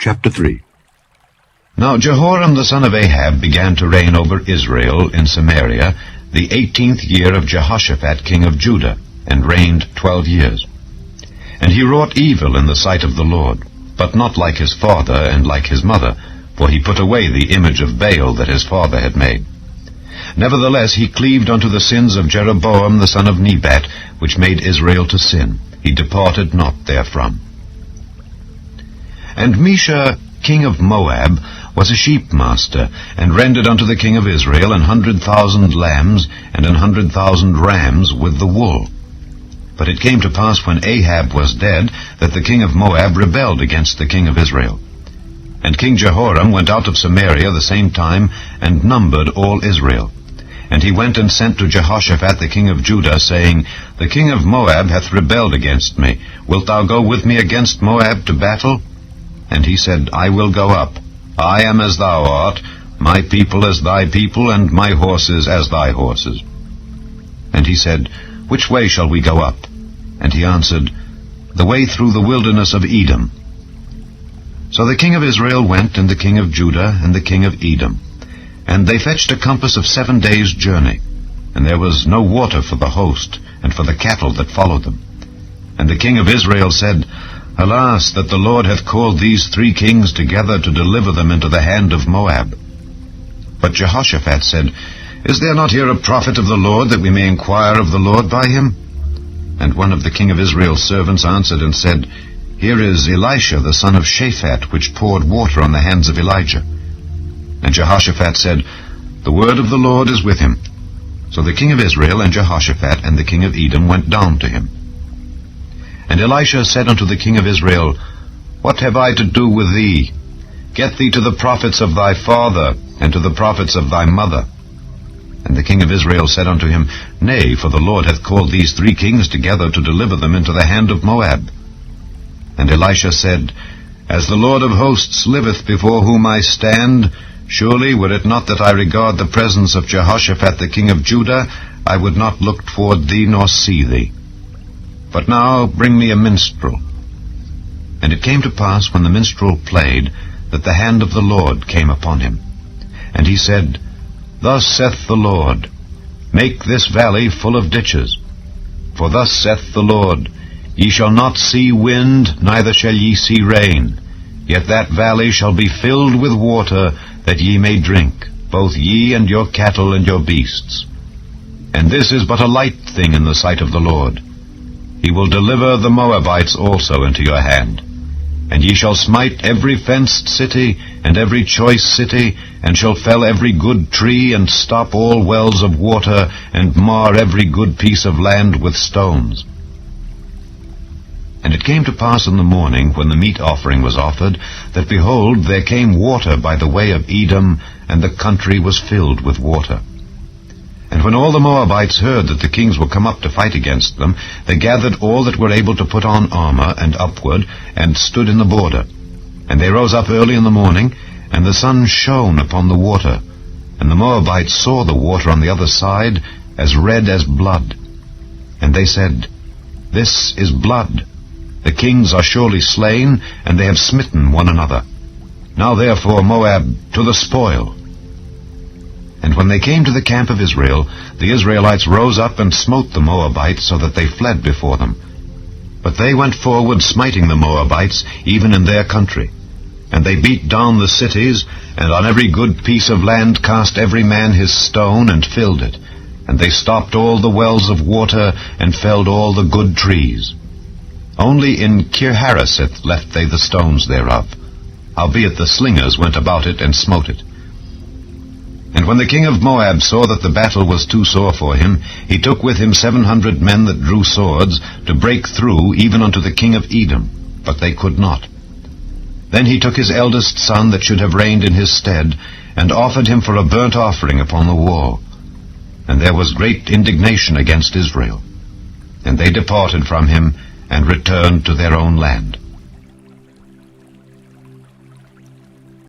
Chapter 3. Now Jehoram the son of Ahab began to reign over Israel in Samaria the 18th year of Jehoshaphat king of Judah, and reigned 12 years. And he wrought evil in the sight of the Lord, but not like his father and like his mother, for he put away the image of Baal that his father had made. Nevertheless he cleaved unto the sins of Jeroboam the son of Nebat, which made Israel to sin. He departed not therefrom. And Mesha king of Moab was a sheep master, and rendered unto the king of Israel 100,000 lambs and 100,000 rams with the wool. But it came to pass when Ahab was dead, that the king of Moab rebelled against the king of Israel. And King Jehoram went out of Samaria the same time, and numbered all Israel. And he went and sent to Jehoshaphat the king of Judah, saying, The king of Moab hath rebelled against me. Wilt thou go with me against Moab to battle? And he said, I will go up. I am as thou art, my people as thy people, and my horses as thy horses. And he said, Which way shall we go up? And he answered, The way through the wilderness of Edom. So the king of Israel went, and the king of Judah, and the king of Edom. And they fetched a compass of 7 days' journey. And there was no water for the host, and for the cattle that followed them. And the king of Israel said, Alas, that the Lord hath called these 3 kings together to deliver them into the hand of Moab. But Jehoshaphat said, Is there not here a prophet of the Lord, that we may inquire of the Lord by him? And one of the king of Israel's servants answered and said, Here is Elisha the son of Shaphat, which poured water on the hands of Elijah. And Jehoshaphat said, The word of the Lord is with him. So the king of Israel and Jehoshaphat and the king of Edom went down to him. And Elisha said unto the king of Israel, What have I to do with thee? Get thee to the prophets of thy father, and to the prophets of thy mother. And the king of Israel said unto him, Nay, for the Lord hath called these 3 kings together to deliver them into the hand of Moab. And Elisha said, As the Lord of hosts liveth before whom I stand, surely were it not that I regard the presence of Jehoshaphat the king of Judah, I would not look toward thee nor see thee. But now bring me a minstrel. And it came to pass, when the minstrel played, that the hand of the Lord came upon him. And he said, Thus saith the Lord, Make this valley full of ditches. For thus saith the Lord, Ye shall not see wind, neither shall ye see rain. Yet that valley shall be filled with water, that ye may drink, both ye and your cattle and your beasts. And this is but a light thing in the sight of the Lord. He will deliver the Moabites also into your hand. And ye shall smite every fenced city, and every choice city, and shall fell every good tree, and stop all wells of water, and mar every good piece of land with stones. And it came to pass in the morning, when the meat offering was offered, that, behold, there came water by the way of Edom, and the country was filled with water. And when all the Moabites heard that the kings were come up to fight against them, they gathered all that were able to put on armor, and upward, and stood in the border. And they rose up early in the morning, and the sun shone upon the water. And the Moabites saw the water on the other side, as red as blood. And they said, This is blood. The kings are surely slain, and they have smitten one another. Now therefore, Moab, to the spoil. And when they came to the camp of Israel, the Israelites rose up and smote the Moabites, so that they fled before them. But they went forward, smiting the Moabites, even in their country. And they beat down the cities, and on every good piece of land cast every man his stone, and filled it. And they stopped all the wells of water, and felled all the good trees. Only in Kirharaseth left they the stones thereof. Howbeit the slingers went about it, and smote it. And when the king of Moab saw that the battle was too sore for him, he took with him 700 men that drew swords, to break through even unto the king of Edom, but they could not. Then he took his eldest son that should have reigned in his stead, and offered him for a burnt offering upon the wall. And there was great indignation against Israel. And they departed from him, and returned to their own land.